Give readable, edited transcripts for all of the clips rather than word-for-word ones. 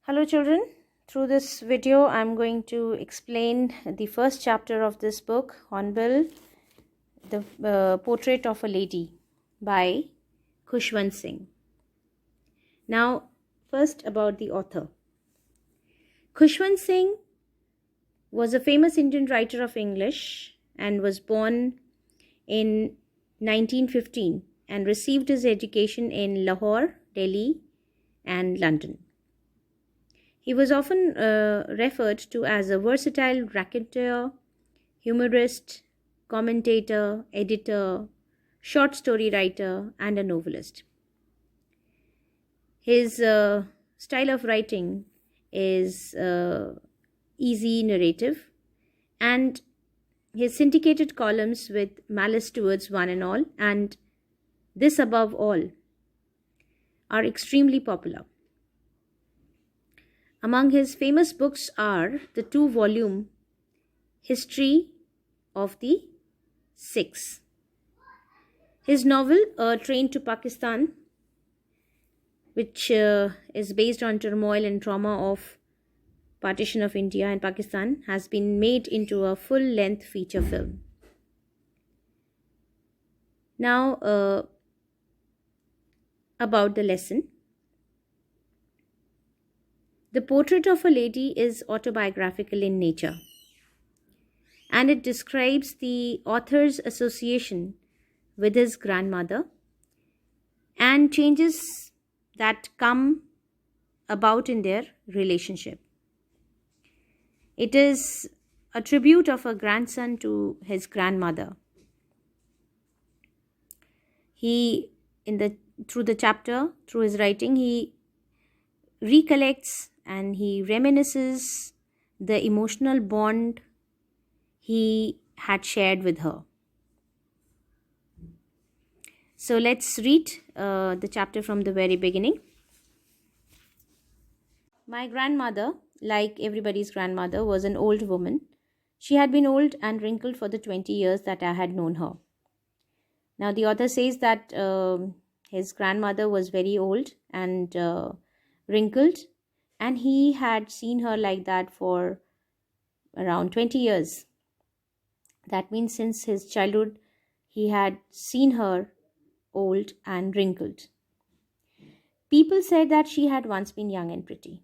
Hello children, through this video I'm going to explain the first chapter of this book, Hornbill, the Portrait of a Lady by Khushwant Singh. Now first about the author. Khushwant Singh was a famous Indian writer of English and was born in 1915 and received his education in Lahore, Delhi and London. He was often referred to as a versatile raconteur, humorist, commentator, editor, short story writer, and a novelist. His style of writing is easy narrative, and his syndicated columns with Malice Towards One and All and This Above All are extremely popular. Among his famous books are the two-volume History of the Sikhs. His novel, A Train to Pakistan, which is based on turmoil and trauma of partition of India and Pakistan, has been made into a full-length feature film. Now, about the lesson. The Portrait of a Lady is autobiographical in nature, and it describes the author's association with his grandmother and changes that come about in their relationship. It is a tribute of a grandson to his grandmother. Through the chapter, through his writing, he recollects and he reminisces the emotional bond he had shared with her. So let's read the chapter from the very beginning. My grandmother, like everybody's grandmother, was an old woman. She had been old and wrinkled for the 20 years that I had known her. Now the author says that his grandmother was very old and wrinkled, and he had seen her like that for around 20 years. That means since his childhood, he had seen her old and wrinkled. People said that she had once been young and pretty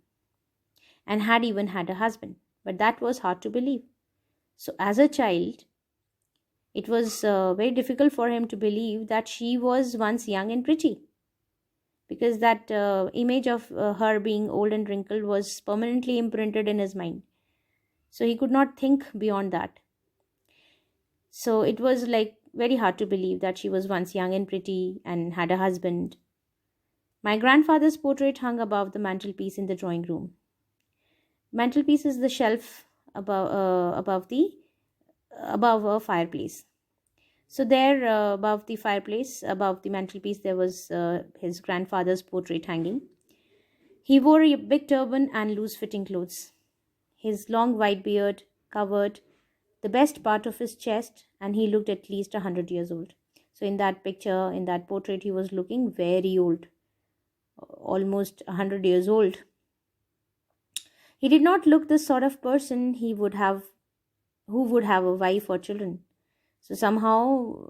and had even had a husband, but that was hard to believe. So as a child, it was very difficult for him to believe that she was once young and pretty, because that image of her being old and wrinkled was permanently imprinted in his mind. So he could not think beyond that. So it was like very hard to believe that she was once young and pretty and had a husband. My grandfather's portrait hung above the mantelpiece in the drawing room. Mantelpiece is the shelf above a fireplace. So there, above the fireplace, above the mantelpiece, there was his grandfather's portrait hanging. He wore a big turban and loose-fitting clothes. His long white beard covered the best part of his chest, and he looked at least 100 years old. So in that picture, in that portrait, he was looking very old, almost 100 years old. He did not look the sort of person who would have a wife or children. So somehow,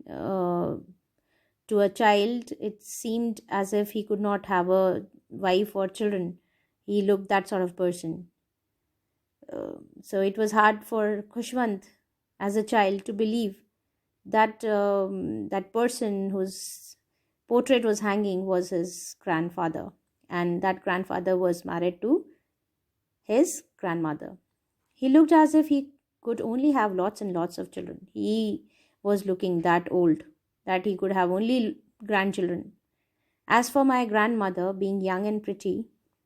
to a child, it seemed as if he could not have a wife or children. He looked that sort of person. So it was hard for Khushwant as a child to believe that that person whose portrait was hanging was his grandfather, and that grandfather was married to his grandmother. He looked as if he could only have lots and lots of children. He was looking that old that he could have only grandchildren. As for my grandmother being young and pretty,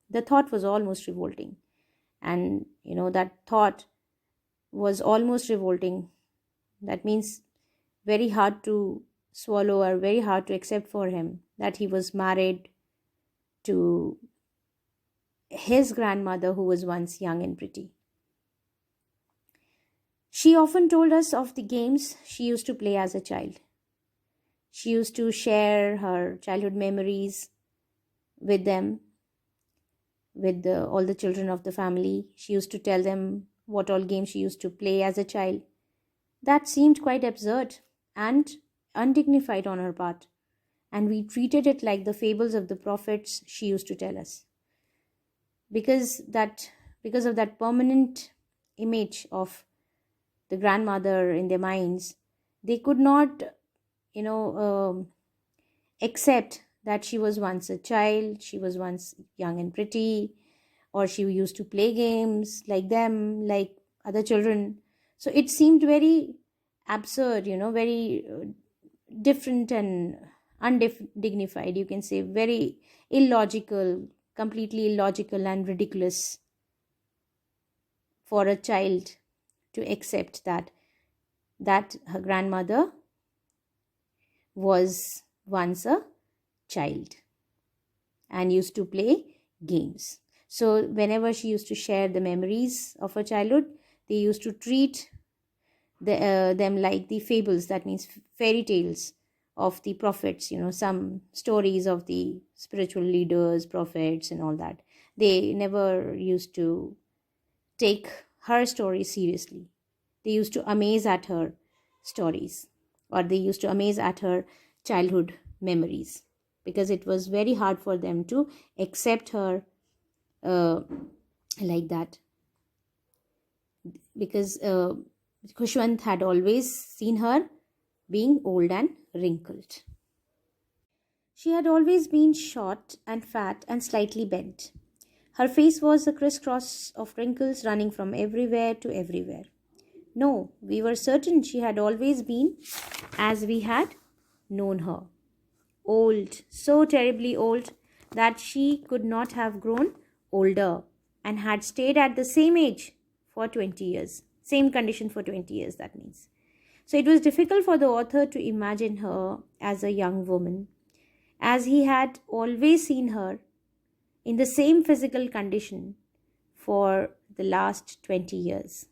the thought was almost revolting. And that thought was almost revolting. That means very hard to swallow or very hard to accept for him, that he was married to his grandmother who was once young and pretty. She often told us of the games she used to play as a child. She used to share her childhood memories with them. with all the children of the family. She used to tell them what all games she used to play as a child. That seemed quite absurd and undignified on her part, and we treated it like the fables of the prophets she used to tell us. Because of that permanent image of the grandmother in their minds, they could not, you know, accept that she was once a child, she was once young and pretty, or she used to play games like them, like other children. So it seemed very absurd, very different and undignified, you can say, very illogical, completely illogical and ridiculous for a child to accept that her grandmother was once a child and used to play games. So whenever she used to share the memories of her childhood, they used to treat them like the fables, that means fairy tales of the prophets, some stories of the spiritual leaders, prophets, and all that. They never used to take her stories seriously. They used to amaze at her stories, or they used to amaze at her childhood memories, because it was very hard for them to accept her like that, because Khushwant had always seen her being old and wrinkled. She had always been short and fat and slightly bent. Her face was a crisscross of wrinkles running from everywhere to everywhere. No, we were certain she had always been as we had known her. Old, so terribly old that she could not have grown older, and had stayed at the same age for 20 years. Same condition for 20 years, that means. So it was difficult for the author to imagine her as a young woman, as he had always seen her in the same physical condition for the last 20 years.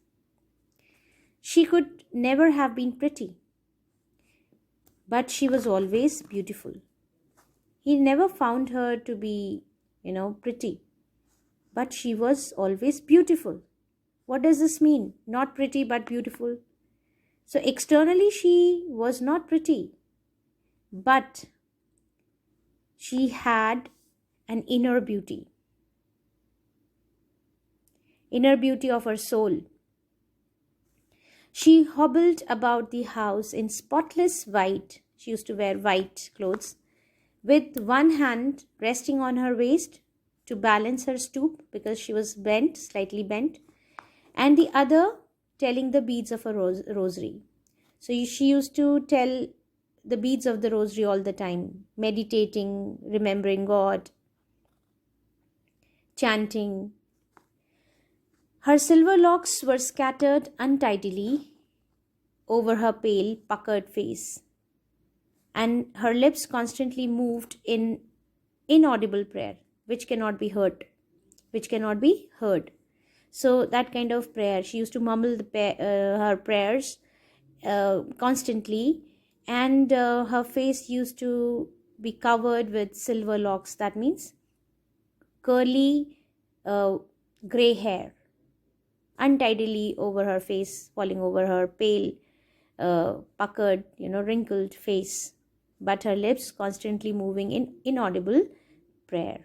She could never have been pretty, but she was always beautiful. He never found her to be, pretty, but she was always beautiful. What does this mean? Not pretty, but beautiful. So externally, she was not pretty, but she had an inner beauty of her soul. She hobbled about the house in spotless white. She used to wear white clothes, with one hand resting on her waist to balance her stoop, because she was bent, slightly bent, and the other telling the beads of a rosary. So she used to tell the beads of the rosary all the time, meditating, remembering God, chanting. Her silver locks were scattered untidily over her pale, puckered face, and her lips constantly moved in inaudible prayer, which cannot be heard. So that kind of prayer, she used to mumble her prayers constantly, and her face used to be covered with silver locks, that means curly gray hair, untidily over her face, falling over her pale, puckered, wrinkled face, but her lips constantly moving in inaudible prayer.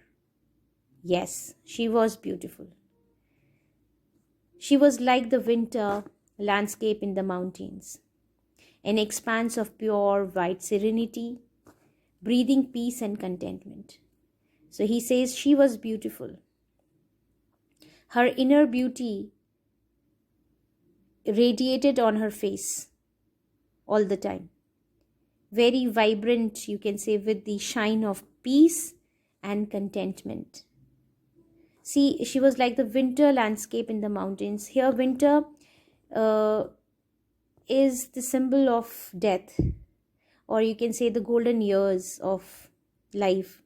Yes, she was beautiful. She was like the winter landscape in the mountains, an expanse of pure white serenity, breathing peace and contentment. So he says she was beautiful. Her inner beauty radiated on her face all the time. Very vibrant, you can say, with the shine of peace and contentment. See, she was like the winter landscape in the mountains. Here, winter is the symbol of death, or you can say the golden years of life.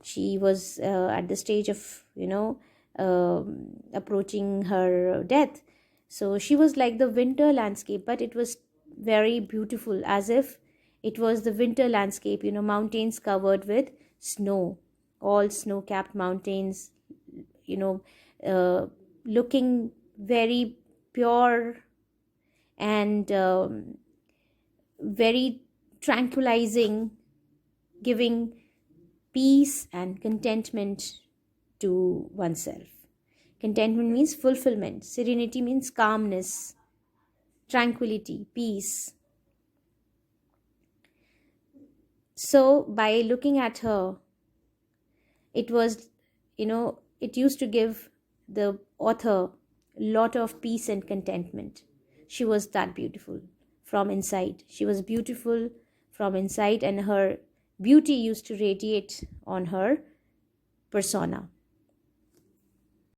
She was at the stage of, approaching her death. So she was like the winter landscape, but it was very beautiful, as if it was the winter landscape, mountains covered with snow, all snow-capped mountains, you know, looking very pure and very tranquilizing, giving peace and contentment to oneself. Contentment means fulfillment, serenity means calmness, tranquility, peace. So, by looking at her, it was, it used to give the author a lot of peace and contentment. She was that beautiful from inside. She was beautiful from inside, and her beauty used to radiate on her persona.